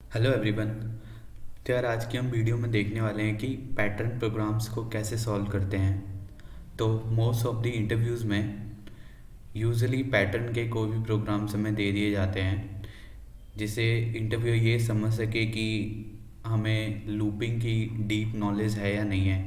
Hello everyone. तो यार आज की हम वीडियो में देखने वाले हैं कि पैटर्न प्रोग्राम्स को कैसे सॉल्व करते हैं। तो मोस्ट ऑफ द इंटरव्यूज़ में यूजुअली पैटर्न के कोई भी प्रोग्राम्स हमें दे दिए जाते हैं जिससे इंटरव्यू ये समझ सके कि हमें लूपिंग की डीप नॉलेज है या नहीं है।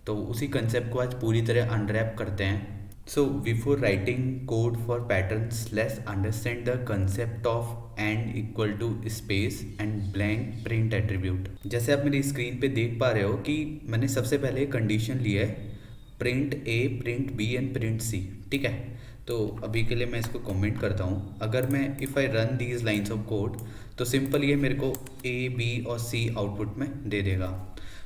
तो उसी कंसेप्ट को आज पूरी तरह अनरैप करते हैं। So before writing code for patterns, let's understand the concept of and equal to space and blank print attribute। जैसे आप मेरी स्क्रीन पे देख पा रहे हो कि मैंने सबसे पहले कंडीशन लिया है print A, print B and print C. ठीक है, तो अभी के लिए मैं इसको कमेंट करता हूँ। अगर मैं if I run these lines of code तो सिंपल ये मेरे को ए, बी और सी आउटपुट में दे देगा।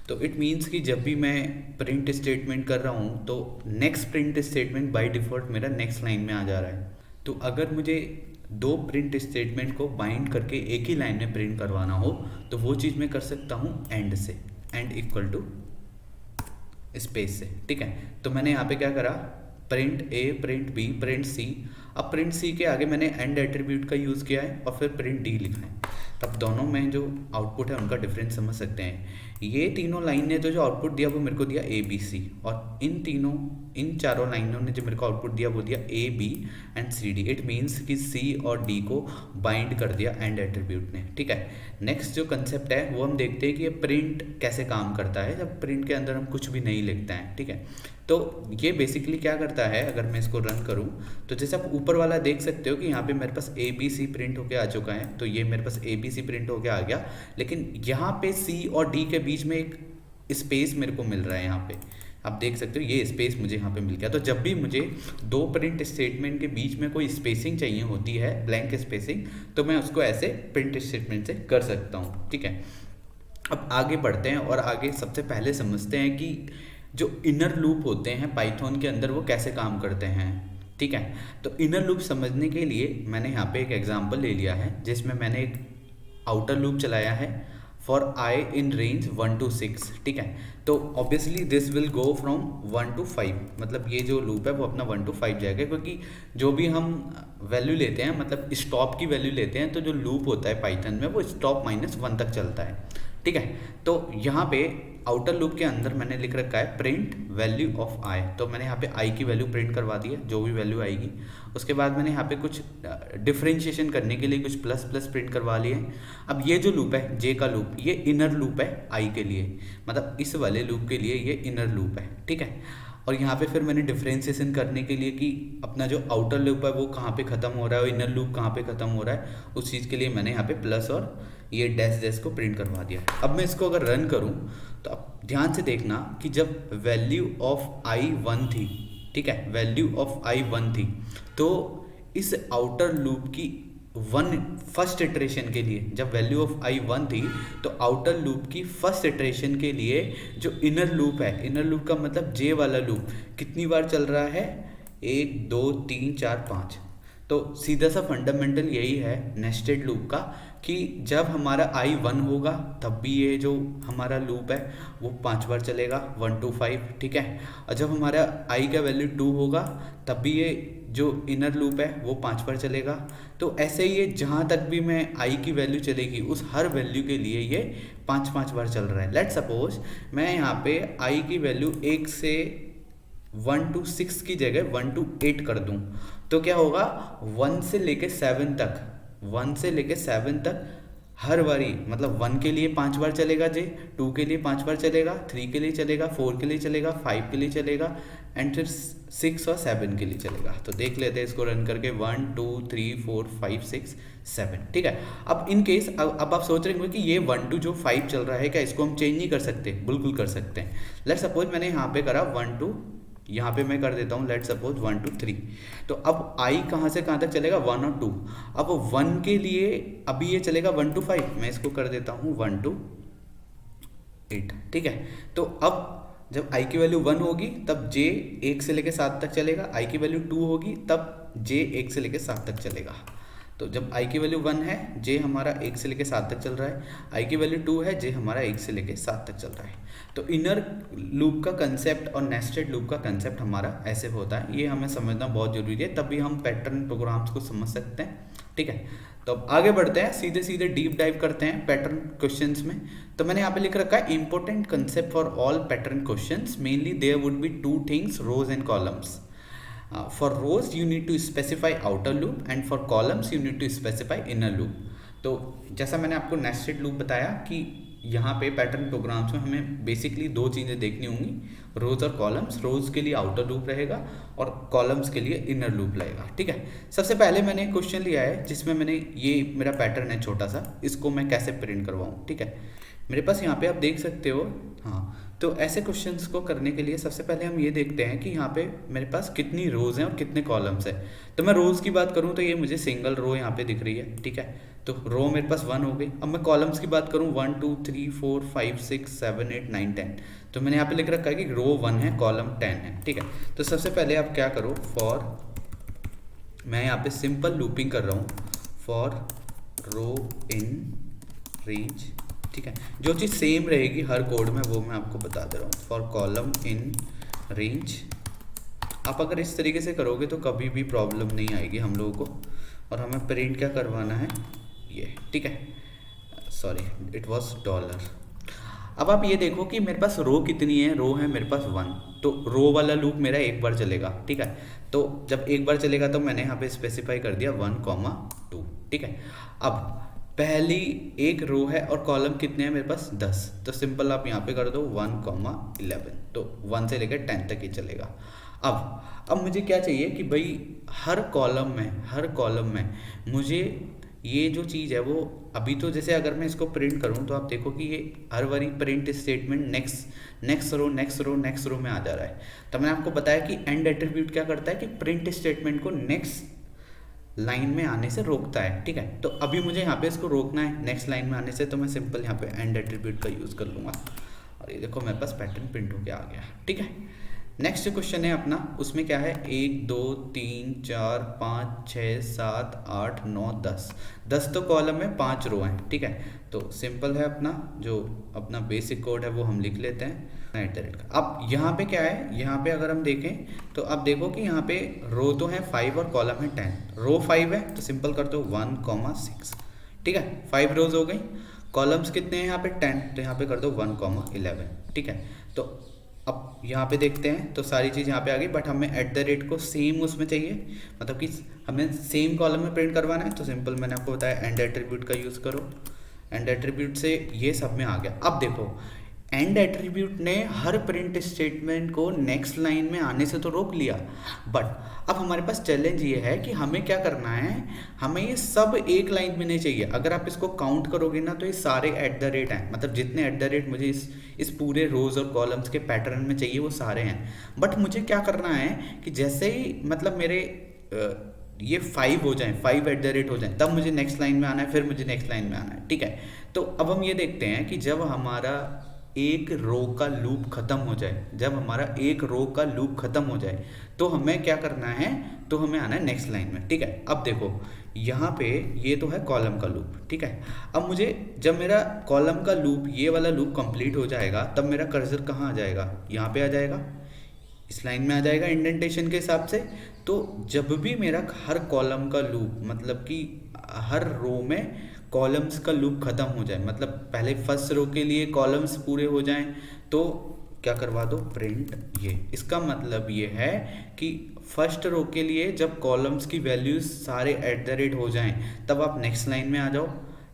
तो इट मीन्स कि जब भी मैं प्रिंट स्टेटमेंट कर रहा हूँ तो next print statement by default मेरा नेक्स्ट लाइन में आ जा रहा है। तो अगर मुझे दो प्रिंट स्टेटमेंट को बाइंड करके एक ही लाइन में प्रिंट करवाना हो तो वो चीज़ मैं कर सकता हूँ एंड से, एंड इक्वल टू स्पेस से। ठीक है, तो मैंने यहाँ पे क्या करा, print A, print B, print सी। अब प्रिंट सी के आगे मैंने एंड एट्रीब्यूट का यूज़ किया है और फिर प्रिंट डी लिखा है। तब दोनों में जो आउटपुट है उनका डिफरेंस समझ सकते हैं। ये तीनों लाइन ने तो जो आउटपुट दिया वो मेरे को दिया ए, बी, सी, और इन चारों लाइनों ने जो मेरे को आउटपुट दिया वो दिया A, B and C, D. It means कि सी और डी को बाइंड कर दिया एंड एट्रीब्यूट ने। ठीक है, नेक्स्ट जो कंसेप्ट है वो हम देखते हैं कि ये प्रिंट कैसे काम करता है जब प्रिंट के अंदर हम कुछ भी नहीं लिखते हैं। ठीक है, तो ये बेसिकली क्या करता है, अगर मैं इसको रन करूं तो जैसे आप ऊपर वाला देख सकते हो कि यहाँ पे मेरे पास ए, बी, सी प्रिंट होके आ चुका है। तो ये मेरे पास ए, बी, सी प्रिंट होके आ गया, लेकिन यहाँ पे सी और डी के बीच में एक स्पेस मेरे को मिल रहा है। यहाँ पे आप देख सकते हो ये स्पेस मुझे यहाँ पे मिल गया। तो जब भी मुझे दो प्रिंट स्टेटमेंट के बीच में कोई स्पेसिंग चाहिए होती है, ब्लैंक स्पेसिंग, तो मैं उसको ऐसे प्रिंट स्टेटमेंट से कर सकता हूँ। ठीक है, अब आगे बढ़ते हैं और आगे सबसे पहले समझते हैं कि जो इनर लूप होते हैं पाइथन के अंदर वो कैसे काम करते हैं। ठीक है, तो इनर लूप समझने के लिए मैंने यहाँ पे एक एग्जांपल ले लिया है जिसमें मैंने एक आउटर लूप चलाया है for I in range 1 to 6। ठीक है, तो obviously this will go from 1 to 5, मतलब ये जो लूप है वो अपना 1 to 5 जाएगा, क्योंकि जो भी हम वैल्यू लेते हैं, मतलब स्टॉप की वैल्यू लेते हैं, तो जो लूप होता है पाइथन में वो स्टॉप -1 तक चलता है। ठीक है, तो यहाँ पे आउटर लूप के अंदर मैंने लिख रखा है प्रिंट वैल्यू ऑफ आई। तो मैंने यहाँ पे आई की वैल्यू प्रिंट करवा दी है, जो भी वैल्यू आएगी। उसके बाद मैंने यहाँ पे कुछ डिफ्रेंशिएशन करने के लिए कुछ प्लस प्लस प्रिंट करवा लिए। अब ये जो लूप है जे का लूप, ये इनर लूप है आई के लिए, मतलब इस वाले लूप के लिए ये इनर लूप है। ठीक है, और यहाँ पे फिर मैंने डिफ्रेंशिएशन करने के लिए कि अपना जो आउटर लूप है वो कहाँ पे ख़त्म हो रहा है और इनर लूप कहाँ पे ख़त्म हो रहा है, उस चीज़ के लिए मैंने यहाँ पे प्लस और ये डैश डैश को प्रिंट करवा दिया है। अब मैं इसको अगर रन करूँ तो अब ध्यान से देखना कि जब वैल्यू ऑफ आई 1 थी, ठीक है, वैल्यू ऑफ आई 1 थी, तो इस आउटर लूप की फर्स्ट इटरेशन के लिए, जब वैल्यू ऑफ आई 1 थी तो आउटर लूप की फर्स्ट इटरेशन के लिए जो इनर लूप है, इनर लूप का मतलब जे वाला लूप कितनी बार चल रहा है, 1 2 3 4 5। तो सीधा सा फंडामेंटल यही है नेस्टेड लूप का कि जब हमारा आई 1 होगा तब भी ये जो हमारा लूप है वो 5 बार चलेगा, 1 to 5। ठीक है, और जब हमारा आई का वैल्यू 2 होगा तब भी ये जो इनर लूप है वो 5 बार चलेगा। तो ऐसे ही ये जहाँ तक भी मैं आई की वैल्यू चलेगी उस हर वैल्यू के लिए ये 5 बार चल रहा है। लेट सपोज मैं यहाँ पे आई की वैल्यू 1 से 1 to 6 की जगह 1 to 8 कर दूं, तो क्या होगा, 1 से लेके 7 तक, 1 से लेके 7 तक हर बारी, मतलब 1 के लिए 5 बार चलेगा जे, 2 के लिए 5 बार चलेगा, 3 के लिए चलेगा, 4 के लिए चलेगा, 5 के लिए चलेगा, एंड फिर 6 और 7 के लिए चलेगा। तो देख लेते हैं इसको रन करके, 1 2 3 4 5 6 7। ठीक है, अब इन केस अब आप सोच रहे होंगे कि ये 1 to जो 5 चल रहा है क्या इसको हम चेंज नहीं कर सकते? बिल्कुल कर सकते हैं। लेट सपोज मैंने यहाँ पे करा 1 to, यहाँ पे मैं कर देता हूँ लेट सपोज 1 to 3। तो अब आई कहाँ से कहाँ तक चलेगा, 1 और 2। अब 1 के लिए अभी ये चलेगा 1 to 5, मैं इसको कर देता हूँ 1 to 8। ठीक है, तो अब जब आई की वैल्यू 1 होगी तब जे 1 से लेके 7 तक चलेगा, आई की वैल्यू 2 होगी तब जे 1 से लेके 7 तक चलेगा। तो जब आई की वैल्यू 1 है, जे हमारा 1 से लेके 7 तक चल रहा है, आई की वैल्यू 2 है, जे हमारा 1 से लेके 7 तक चल रहा है। तो इनर लूप का कंसेप्ट और नेस्टेड लूप का कंसेप्ट हमारा ऐसे होता है, ये हमें समझना बहुत जरूरी है, तभी हम पैटर्न प्रोग्राम्स को समझ सकते हैं। ठीक है, तो अब आगे बढ़ते हैं, सीधे सीधे डीप डाइव करते हैं पैटर्न क्वेश्चंस में। तो मैंने यहाँ पे लिख रखा है important concept for all pattern questions, mainly there would be two things, rows and columns. For rows you need to specify outer loop and for columns you need to specify inner loop. तो जैसा मैंने आपको nested loop बताया कि यहाँ पे pattern programmes में हमें बेसिकली दो चीज़ें देखनी होंगी, रोज और कॉलम्स। रोज के लिए आउटर लूप रहेगा और कॉलम्स के लिए इनर लूप रहेगा, ठीक है। सबसे पहले मैंने एक क्वेश्चन लिया है जिसमें मैंने ये मेरा पैटर्न है छोटा सा, इसको मैं कैसे प्रिंट करवाऊँ, ठीक है। मेरे पास यहाँ पे आप देख सकते हो, हाँ। तो ऐसे क्वेश्चंस को करने के लिए सबसे पहले हम ये देखते हैं कि यहाँ पे मेरे पास कितनी रोज हैं और कितने कॉलम्स हैं। तो मैं रोज की बात करूँ तो ये मुझे सिंगल रो यहाँ पे दिख रही है, ठीक है। तो रो मेरे पास 1 हो गई। अब मैं कॉलम्स की बात करूँ 1 2 3 4 5 6 7 8 9 10। तो मैंने यहाँ पे लिख रखा है कि रो 1 है, कॉलम 10 है, ठीक है। तो सबसे पहले आप क्या करो, मैं यहाँ पे सिंपल लूपिंग कर रहा हूँ, फॉर रो इन रेंज, ठीक है। जो चीज़ सेम रहेगी हर कोड में वो मैं आपको बता दे रहा हूँ, फॉर कॉलम इन रेंज। आप अगर इस तरीके से करोगे तो कभी भी प्रॉब्लम नहीं आएगी हम लोगों को। और हमें प्रिंट क्या करवाना है, ये, ठीक है, सॉरी इट वाज डॉलर। अब आप ये देखो कि मेरे पास रो कितनी है, रो है मेरे पास 1। तो रो वाला लूप मेरा एक बार चलेगा, ठीक है। तो जब एक बार चलेगा तो मैंने यहाँ पे स्पेसिफाई कर दिया 1, 2, ठीक है। अब पहली एक रो है और कॉलम कितने हैं मेरे पास 10। तो सिंपल आप यहाँ पे कर दो 1, 11। तो 1 से लेकर 10 तक ही चलेगा। अब मुझे क्या चाहिए कि भाई हर कॉलम में मुझे ये जो चीज़ है वो, अभी तो जैसे अगर मैं इसको प्रिंट करूँ तो आप देखो कि ये हर बारी प्रिंट स्टेटमेंट नेक्स्ट रो में आ जा रहा है। तो मैंने आपको बताया कि एंड एट्रीब्यूट क्या करता है कि प्रिंट स्टेटमेंट को नेक्स्ट लाइन में आने से रोकता है, ठीक है। तो अभी मुझे यहाँ पे इसको रोकना है नेक्स्ट लाइन में आने से, तो मैं सिंपल यहाँ पे एंड एट्रीब्यूट का यूज़ कर लूँगा और ये देखो मेरे पास पैटर्न प्रिंट होके आ गया, ठीक है। नेक्स्ट क्वेश्चन है अपना, उसमें क्या है 1 2 3 4 5 6 7 8 9 10 तो कॉलम में 5 रो हैं, ठीक है। तो सिंपल है अपना जो अपना बेसिक कोड है वो हम लिख लेते हैं @। अब यहाँ पे क्या है, यहाँ पे अगर हम देखें तो आप देखो कि यहाँ पे रो तो है 5 और कॉलम है 10। रो 5 है तो सिंपल कर दो 1, 6, ठीक है। 5 रोज हो गई। कॉलम्स कितने हैं यहाँ पे 10, तो यहाँ पे कर दो 1, 11, ठीक है। तो अब यहाँ पे देखते हैं तो सारी चीज़ यहाँ पे आ गई, बट हमें @ को सेम उसमें चाहिए, मतलब कि हमें सेम कॉलम में प्रिंट करवाना है। तो सिंपल मैंने आपको बताया एंड एट्रीब्यूट का यूज़ करो, एंड एट्रीब्यूट से ये सब में आ गया। अब देखो एंड एट्रीब्यूट ने हर प्रिंट स्टेटमेंट को नेक्स्ट लाइन में आने से तो रोक लिया, बट अब हमारे पास चैलेंज ये है कि हमें क्या करना है, हमें ये सब एक लाइन में नहीं चाहिए। अगर आप इसको काउंट करोगे ना तो ये सारे @ हैं, मतलब जितने @ मुझे इस पूरे रोज और कॉलम्स के पैटर्न में चाहिए वो सारे हैं। बट मुझे क्या करना है कि जैसे ही मतलब मेरे ये 5 हो जाएं, 5 @ हो जाएं, तब मुझे नेक्स्ट लाइन में आना है, फिर मुझे नेक्स्ट लाइन में आना है, ठीक है। तो अब हम ये देखते हैं कि जब हमारा एक रो का लूप खत्म हो जाए, तो हमें क्या करना है, तो हमें आना है नेक्स्ट लाइन में, ठीक है। अब देखो यहाँ पे ये तो है कॉलम का लूप, ठीक है। अब मुझे जब मेरा कॉलम का लूप, ये वाला लूप कंप्लीट हो जाएगा, तब मेरा कर्सर कहाँ आ जाएगा, यहाँ पे आ जाएगा, इस लाइन में आ जाएगा इंडेंटेशन के हिसाब से। तो जब भी मेरा हर कॉलम का लूप, मतलब कि हर रो में कॉलम्स का लूप खत्म हो जाए, मतलब पहले फर्स्ट रो के लिए कॉलम्स पूरे हो जाएं, तो क्या करवा दो, प्रिंट ये। इसका मतलब ये है कि फर्स्ट रो के लिए जब कॉलम्स की वैल्यूज सारे @ हो जाएं, तब आप नेक्स्ट लाइन में आ जाओ।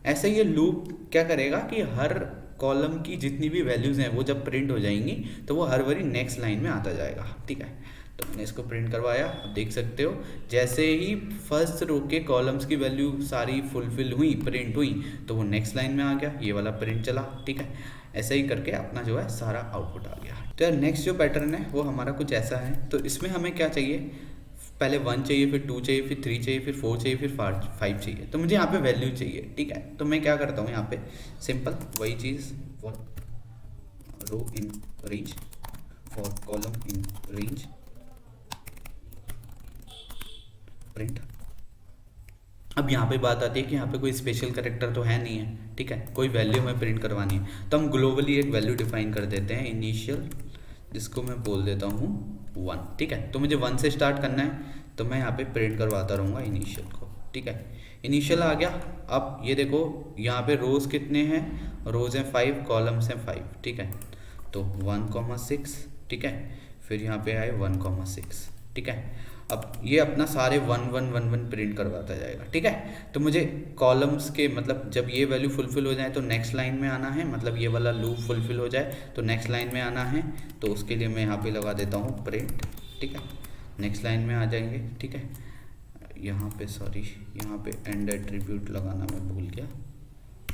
ऐसे ये लूप क्या करेगा कि हर कॉलम की जितनी भी वैल्यूज हैं वो जब प्रिंट हो जाएंगी तो वो हर बारी नेक्स्ट लाइन में आता जाएगा, ठीक है। तो मैंने इसको प्रिंट करवाया, अब देख सकते हो जैसे ही फर्स्ट रो के कॉलम्स की वैल्यू सारी फुलफिल हुई, प्रिंट हुई, तो वो नेक्स्ट लाइन में आ गया, ये वाला प्रिंट चला, ठीक है। ऐसे ही करके अपना जो है सारा आउटपुट आ गया। तो यार नेक्स्ट जो पैटर्न है वो हमारा कुछ ऐसा है। तो इसमें हमें क्या चाहिए, पहले 1 चाहिए, फिर 2 चाहिए, फिर 3 चाहिए, फिर 4 चाहिए, फिर 5 चाहिए। तो मुझे यहाँ पे वैल्यू चाहिए, ठीक है। तो मैं क्या करता हूँ यहाँ पे सिंपल वही चीज़, for row in range, for column in range, print. अब यहाँ पे बात आती है कि यहाँ पे कोई स्पेशल कैरेक्टर तो है नहीं है, ठीक है, कोई वैल्यू हमें प्रिंट करवानी है। तो हम ग्लोबली एक वैल्यू डिफाइन कर देते हैं, इनिशियल, जिसको मैं बोल देता हूँ 1, ठीक है। तो मुझे 1 से स्टार्ट करना है, तो मैं यहाँ पे प्रिंट करवाता रहूँगा इनिशियल को, ठीक है। इनिशियल आ गया। अब ये देखो यहाँ पे रोज़ कितने हैं, रोज़ हैं 5, कॉलम्स हैं 5, ठीक है। तो 1,6, ठीक है। फिर यहाँ पे आए 1,6, ठीक है। अब ये अपना सारे 1,1,1,1 प्रिंट करवाता जाएगा, ठीक है। तो मुझे कॉलम्स के मतलब जब ये वैल्यू फुलफिल हो जाए तो नेक्स्ट लाइन में आना है, मतलब ये वाला लूप फुलफिल हो जाए तो नेक्स्ट लाइन में आना है। तो उसके लिए मैं यहाँ पे लगा देता हूँ प्रिंट, ठीक है। नेक्स्ट लाइन में आ जाएंगे, ठीक है। यहाँ पे सॉरी, यहाँ पे एंड एट्रीब्यूट लगाना मैं भूल गया,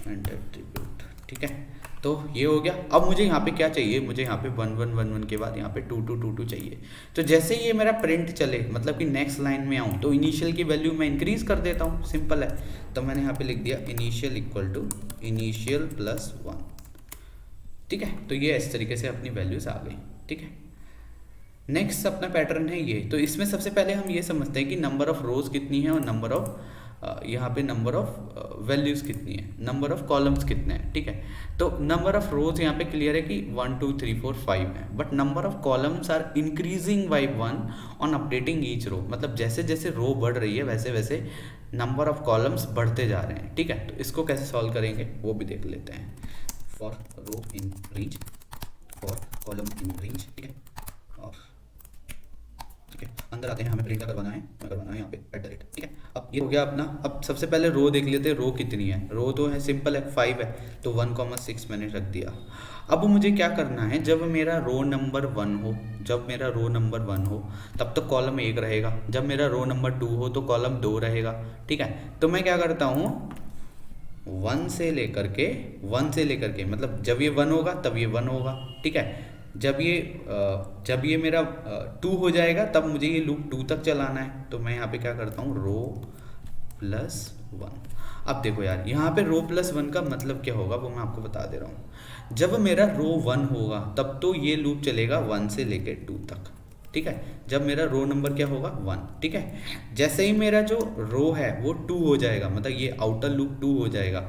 एंड एट्रीब्यूट, ठीक है। तो ये हो गया। अब मुझे यहाँ पे क्या चाहिए, मुझे यहाँ पे 1,1,1,1 के बाद यहाँ पे 2,2,2,2 चाहिए। तो जैसे ये मेरा प्रिंट चले, मतलब कि नेक्स्ट लाइन में आऊँ, तो इनिशियल की वैल्यू मैं इंक्रीज कर देता हूँ, सिंपल है। तो मैंने यहाँ पे लिख दिया initial equal to initial plus 1, ठीक है। तो ये इस तरीके से अपनी वैल्यूज आ गई, ठीक है। नेक्स्ट अपना पैटर्न है ये। तो इसमें सबसे पहले हम ये समझते हैं कि नंबर ऑफ रोज कितनी है और नंबर ऑफ यहाँ पे नंबर ऑफ वैल्यूज कितनी है, नंबर ऑफ कॉलम्स कितने हैं, ठीक है। तो नंबर ऑफ रोज यहाँ पे क्लियर है कि 1 2 3 4 5 है, but number of columns are increasing by 1 on updating each row. मतलब जैसे जैसे रो बढ़ रही है वैसे वैसे नंबर ऑफ कॉलम्स बढ़ते जा रहे हैं, ठीक है। तो इसको कैसे सॉल्व करेंगे वो भी देख लेते हैं। For row increase, for column increase, ठीक है। और ठीक है, अंदर आते हैं, हमें प्रिंट करवाना है, मैं करवाना है यहाँ पे @ ठीक है। अब ये हो गया अपना। अब सबसे पहले रो देख लेते हैं, रो कितनी है। रो तो है सिंपल है 5 है, तो 1,6 मैंने रख दिया। अब मुझे क्या करना है, जब मेरा रो नंबर 1 हो, जब मेरा रो नंबर 1 हो तब तो कॉलम 1 रहेगा, जब मेरा रो नंबर 2 हो तो कॉलम 2 रहेगा, ठीक है। तो मैं क्या करता हूँ 1 से लेकर के मतलब जब ये 1 होगा तब ये 1 होगा, ठीक है। जब ये मेरा 2 हो जाएगा तब मुझे ये लूप 2 तक चलाना है। तो मैं यहाँ पे क्या करता हूँ रो प्लस 1। अब देखो यार, यहाँ पे रो प्लस 1 का मतलब क्या होगा वो मैं आपको बता दे रहा हूँ। जब मेरा रो 1 होगा तब तो ये लूप चलेगा 1 से लेके 2 तक, ठीक है। जब मेरा रो नंबर क्या होगा 1, ठीक है। जैसे ही मेरा जो रो है वो 2 हो जाएगा, मतलब ये आउटर लूप 2 हो जाएगा,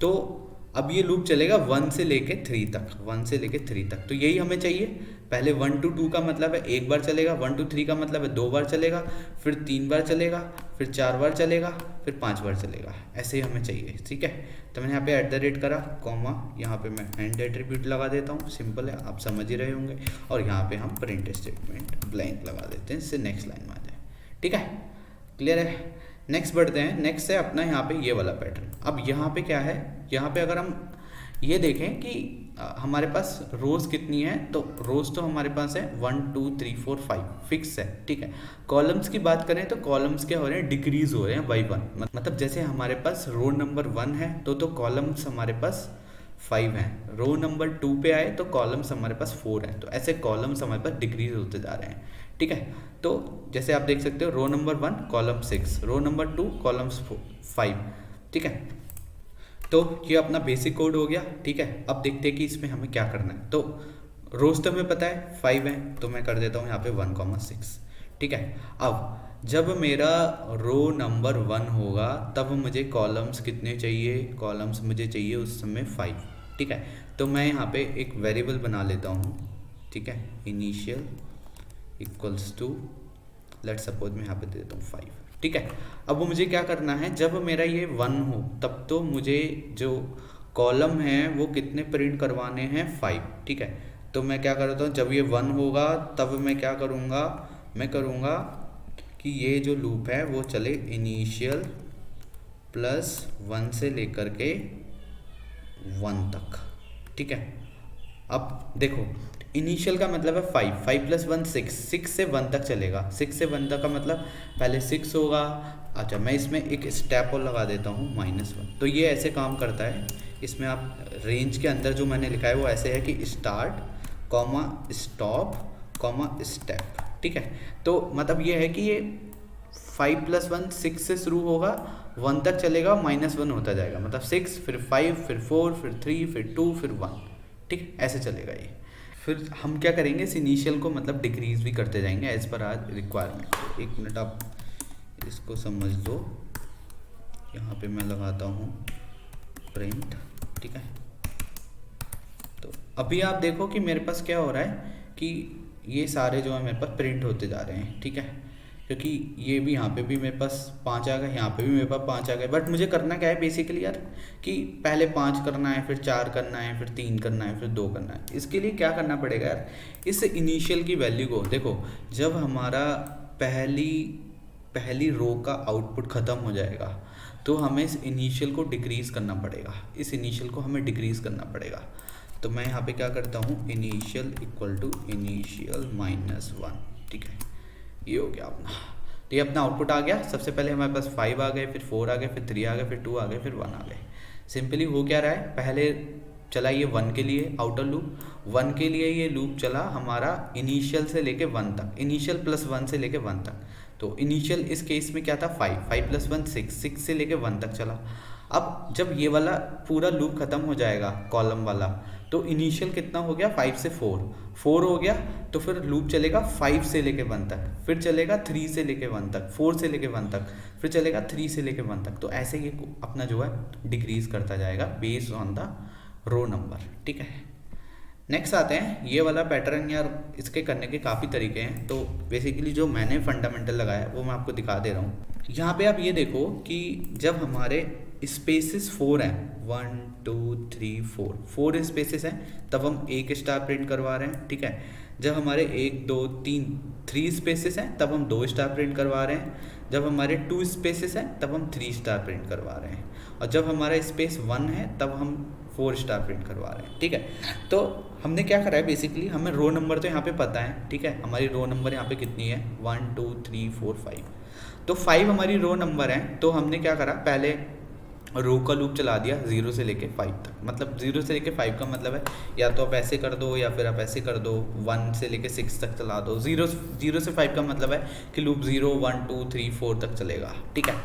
तो अब ये लूप चलेगा 1 से लेके 3 तक, 1 से लेके 3 तक। तो यही हमें चाहिए। पहले 1 to 2 का मतलब है एक बार चलेगा, 1 to 3 का मतलब है 2 बार चलेगा, फिर 3 बार चलेगा, फिर 4 बार चलेगा, फिर 5 बार चलेगा, ऐसे ही हमें चाहिए, ठीक है। तो मैंने यहाँ पे @ करा, कॉमा, यहाँ पे मैं एंड एट्रीब्यूट लगा देता हूँ, सिंपल है, आप समझ ही रहे होंगे। और यहाँ पे हम प्रिंट स्टेटमेंट ब्लैंक लगा देते हैं, इससे नेक्स्ट लाइन में आ जाए, ठीक है। क्लियर है। नेक्स्ट बढ़ते हैं। नेक्स्ट है अपना यहाँ पे ये वाला पैटर्न। अब यहाँ पे क्या है, यहाँ पे अगर हम ये देखें कि हमारे पास रोज कितनी है, तो रोज तो हमारे पास है 1 2 3 4 5 फिक्स है, ठीक है। कॉलम्स की बात करें तो कॉलम्स क्या हो रहे हैं, डिक्रीज हो रहे हैं बाई 1। मतलब जैसे हमारे पास रो नंबर 1 है तो कॉलम्स हमारे पास 5 हैं, रो नंबर 2 पे आए तो कॉलम्स हमारे पास 4 हैं। तो ऐसे कॉलम्स हमारे पास डिक्रीज होते जा रहे हैं, ठीक है। तो जैसे आप देख सकते हो row number 1 column 6, row number 2 columns 5, ठीक है। तो ये अपना बेसिक कोड हो गया, ठीक है। अब देखते हैं कि इसमें हमें क्या करना है। तो रोज तो हमें पता है 5 है, तो मैं कर देता हूँ यहाँ पे 1,6, ठीक है। अब जब मेरा रो नंबर 1 होगा तब मुझे कॉलम्स कितने चाहिए, कॉलम्स मुझे चाहिए उस समय 5, ठीक है। तो मैं यहाँ पे एक वेरिएबल बना लेता हूँ, ठीक है। Initial equals to, let suppose मैं यहाँ पे दे देता हूँ 5, ठीक है। अब मुझे क्या करना है, जब मेरा ये 1 हो तब तो मुझे जो कॉलम है वो कितने प्रिंट करवाने हैं 5, ठीक है। तो मैं क्या करता हूँ, जब ये 1 होगा तब मैं क्या करूँगा, मैं करूँगा कि ये जो लूप है वो चले इनिशियल प्लस 1 से लेकर के 1 तक, ठीक है। अब देखो इनिशियल का मतलब है 5 प्लस 1 6 से 1 तक चलेगा, 6 से 1 तक का मतलब पहले 6 होगा। अच्छा, मैं इसमें एक स्टेप और लगा देता हूँ -1। तो ये ऐसे काम करता है, इसमें आप रेंज के अंदर जो मैंने लिखा है वो ऐसे है कि start comma stop comma step, ठीक है। तो मतलब ये है कि ये 5 प्लस 1 6 से शुरू होगा, 1 तक चलेगा, -1 होता जाएगा, मतलब 6 फिर 5 फिर 4 फिर 3 फिर 2 फिर 1, ठीक, ऐसे चलेगा ये। फिर हम क्या करेंगे, इस इनिशियल को मतलब डिक्रीज भी करते जाएंगे एज पर आज रिक्वायरमेंट। एक मिनट आप इसको समझ दो, यहाँ पे मैं लगाता हूँ प्रिंट, ठीक है। तो अभी आप देखो कि मेरे पास क्या हो रहा है कि ये सारे जो है मेरे पास प्रिंट होते जा रहे हैं, ठीक है। क्योंकि ये भी यहाँ पे भी मेरे पास 5 आ गए, यहाँ पे भी मेरे पास 5 आ गए। बट मुझे करना क्या है बेसिकली यार, कि पहले 5 करना है, फिर 4 करना है, फिर 3 करना है, फिर 2 करना है। इसके लिए क्या करना पड़ेगा यार, इस इनिशियल की वैल्यू को देखो, जब हमारा पहली रो का आउटपुट ख़त्म हो जाएगा तो हमें इस इनिशियल को डिक्रीज़ करना पड़ेगा, इस इनिशियल को हमें डिक्रीज़ करना पड़ेगा। तो मैं यहाँ पे क्या करता हूँ, इनिशियल इक्वल टू इनिशियल -1, ठीक है, ये हो गया अपना। तो ये अपना आउटपुट आ गया। सबसे पहले हमारे पास 5 आ गए, फिर 4 आ गए, फिर 3 आ गए, फिर 2 आ गए, फिर 1 आ गए। सिंपली हो क्या रहा है, पहले चला ये 1 के लिए आउटर लूप, 1 के लिए ये लूप चला हमारा इनिशियल से लेके 1 तक, इनिशियल +1 से लेके 1 तक। तो इनिशियल इस केस में क्या था, 5, 5 + 1 6, 6 से लेके 1 तक चला। अब जब ये वाला पूरा लूप ख़त्म हो जाएगा कॉलम वाला, तो इनिशियल कितना हो गया, 5 से 4, 4 हो गया, तो फिर लूप चलेगा 5 से लेके 1 तक, फिर चलेगा 3 से लेके 1 तक, 4 से लेके 1 तक, फिर चलेगा 3 से लेके 1 तक। तो ऐसे ये अपना जो है डिक्रीज करता जाएगा based on the row number, ठीक है। नेक्स्ट आते हैं, ये वाला पैटर्न यार इसके करने के काफ़ी तरीके हैं। तो बेसिकली जो मैंने फंडामेंटल लगाया वो मैं आपको दिखा दे रहा हूँ। यहाँ पे आप ये देखो कि जब हमारे स्पेसेस 4 हैं, 1 2 3 4, 4 स्पेसेस हैं, तब हम 1 स्टार प्रिंट करवा रहे हैं, ठीक है। जब हमारे 1 2 3 3 स्पेसेस हैं, तब हम 2 स्टार प्रिंट करवा रहे हैं। जब हमारे 2 स्पेसेस हैं, तब हम 3 स्टार प्रिंट करवा रहे हैं। और जब हमारा स्पेस 1 है, तब हम 4 स्टार प्रिंट करवा रहे हैं, ठीक है। तो हमने क्या करा है, बेसिकली हमें रो नंबर तो यहाँ पे पता है, ठीक है। हमारी रो नंबर यहाँ पे कितनी है, 1 2 3 4 5। तो 5 हमारी रो नंबर है। तो हमने क्या करा, पहले रो का लूप चला दिया 0 से लेके 5 तक। मतलब 0 से लेके 5 का मतलब है या तो आप ऐसे कर दो या फिर आप ऐसे कर दो, 1 से लेके 6 तक चला दो। 0 से 5 का मतलब है कि लूप 0 1 2 3 4 तक चलेगा, ठीक है।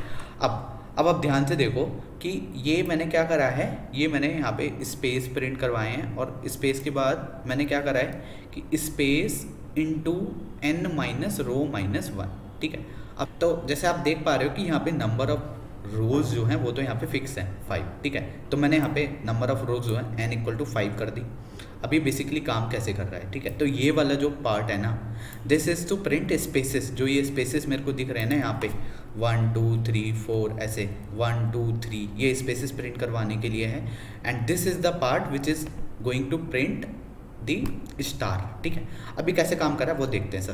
अब आप ध्यान से देखो कि ये मैंने क्या करा है, ये मैंने यहाँ पे स्पेस प्रिंट करवाए हैं, और स्पेस के बाद मैंने क्या करा है कि space into n minus rho -1, ठीक है। अब तो जैसे आप देख पा रहे हो कि यहाँ पे नंबर ऑफ रोज जो हैं वो तो यहाँ पे फिक्स हैं 5, ठीक है। तो मैंने यहाँ पे नंबर ऑफ रोज जो है n इक्वल टू 5 कर दी। अब ये बेसिकली काम कैसे कर रहा है, ठीक है। तो ये वाला जो पार्ट है ना, this is to print spaces. जो ये स्पेसेस मेरे को दिख रहे हैं ना यहाँ पे 1 2 3 4 ऐसे 1 2 3, ये स्पेसेस प्रिंट करवाने के लिए है। And this is the part which is going to print the star, ठीक है। अभी कैसे काम कर रहा है वो देखते हैं।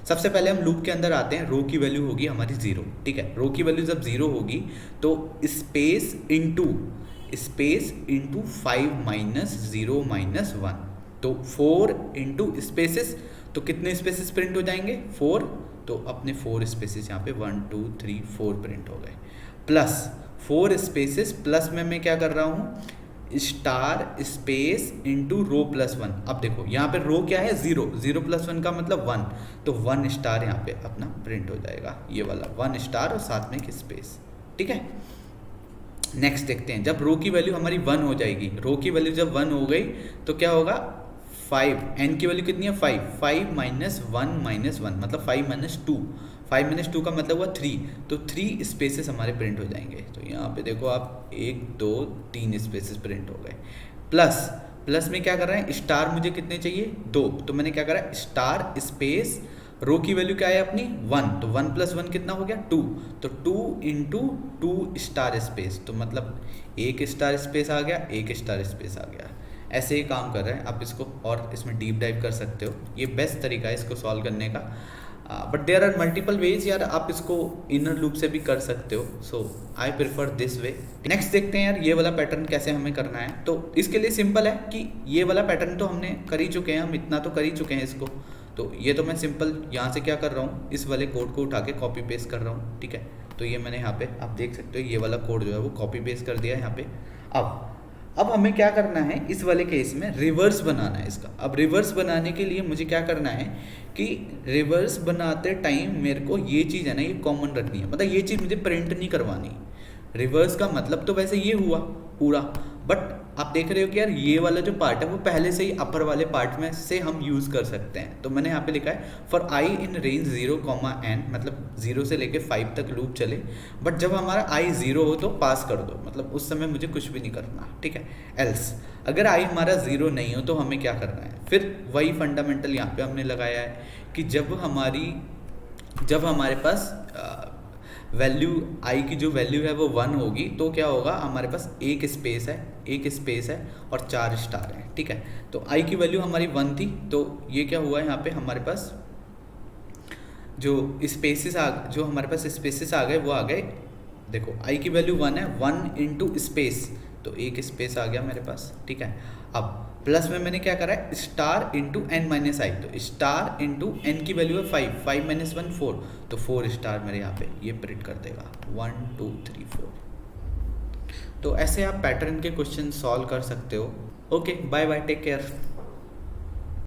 सबसे पहले हम लूप के अंदर आते हैं। रो की वैल्यू होगी हमारी 0, ठीक है। रो की वैल्यू जब 0 होगी तो स्पेस इंटू 5 माइनस 0 माइनस 1, तो 4 इंटू स्पेसिस, तो कितने स्पेसिस प्रिंट हो जाएंगे, 4। तो अपने 4 स्पेसिस यहाँ पे 1 2 3 4 प्रिंट हो गए, प्लस 4 स्पेसिस, प्लस में मैं क्या कर रहा हूँ, स्टार स्पेस इंटू रो +1। अब देखो यहाँ पे रो क्या है, 0 + 1 का मतलब 1, तो 1 स्टार यहाँ पे अपना प्रिंट हो जाएगा, ये वाला 1 स्टार और साथ में एक स्पेस, ठीक है। नेक्स्ट देखते हैं, जब रो की वैल्यू हमारी 1 हो जाएगी, रो की वैल्यू जब 1 हो गई तो क्या होगा, 5, n की वैल्यू कितनी है 5 माइनस 1 माइनस 1 मतलब 5 माइनस 2, 5 माइनस 2 का मतलब हुआ 3, तो 3 स्पेसेस हमारे प्रिंट हो जाएंगे। तो यहाँ पे देखो आप 1 2 3 स्पेसेस प्रिंट हो गए। प्लस में क्या कर रहे हैं, स्टार मुझे कितने चाहिए, 2, तो मैंने क्या करा, स्टार स्पेस रो की वैल्यू क्या है अपनी 1, तो 1 + 1 कितना हो गया 2, तो 2 इंटू 2 स्टार स्पेस, तो मतलब 1 स्टार स्पेस आ गया, 1 स्टार स्पेस आ गया। ऐसे ही काम कर रहे हैं। आप इसको और इसमें डीप डाइव कर सकते हो, ये बेस्ट तरीका है इसको सॉल्व करने का। But there are multiple ways यार, आप इसको इनर लूप से भी कर सकते हो। So I prefer this way. Next देखते हैं यार ये वाला पैटर्न कैसे हमें करना है। तो इसके लिए सिंपल है कि ये वाला पैटर्न तो हमने कर ही चुके हैं, हम इतना तो कर ही चुके हैं इसको। तो ये तो मैं सिंपल यहाँ से क्या कर रहा हूँ, इस वाले कोड को उठा के कॉपी पेस्ट कर रहा हूँ, ठीक है। तो ये मैंने यहाँ पे आप देख सकते हो, ये वाला कोड जो है वो कॉपी पेस्ट कर दिया है यहाँ पे। अब हमें क्या करना है, इस वाले केस में रिवर्स बनाना है इसका। अब रिवर्स बनाने के लिए मुझे क्या करना है कि रिवर्स बनाते टाइम मेरे को ये चीज़ है ना, ये कॉमन रखनी है। मतलब ये चीज़ मुझे प्रिंट नहीं करवानी। रिवर्स का मतलब तो वैसे ये हुआ पूरा, बट आप देख रहे हो कि यार ये वाला जो पार्ट है वो पहले से ही अपर वाले पार्ट में से हम यूज़ कर सकते हैं। तो मैंने यहाँ पे लिखा है for I in range 0, n, मतलब 0 से लेके 5 तक लूप चले, बट जब हमारा आई 0 हो तो पास कर दो, मतलब उस समय मुझे कुछ भी नहीं करना, ठीक है। एल्स अगर आई हमारा 0 नहीं हो तो हमें क्या करना है, फिर वही फंडामेंटल यहाँ पे हमने लगाया है कि जब हमारी जब हमारे पास वैल्यू आई की जो वैल्यू है वो 1 होगी तो क्या होगा, हमारे पास एक स्पेस है और 4 स्टार हैं, ठीक है। तो आई की वैल्यू हमारी 1 थी, तो ये क्या हुआ यहाँ पे हमारे पास जो हमारे पास स्पेसेस आ गए वो आ गए। देखो आई की वैल्यू 1 है, 1 इंटू स्पेस, तो एक स्पेस आ गया मेरे पास, ठीक है। अब प्लस में मैंने क्या करा है, स्टार इंटू एन माइनस आई, तो स्टार इंटू एन की वैल्यू है 5, 5 माइनस 1 4, तो 4 स्टार मेरे यहाँ पे ये प्रिंट कर देगा 1 2 3 4। तो ऐसे आप पैटर्न के क्वेश्चन सॉल्व कर सकते हो। Okay, bye bye, take care.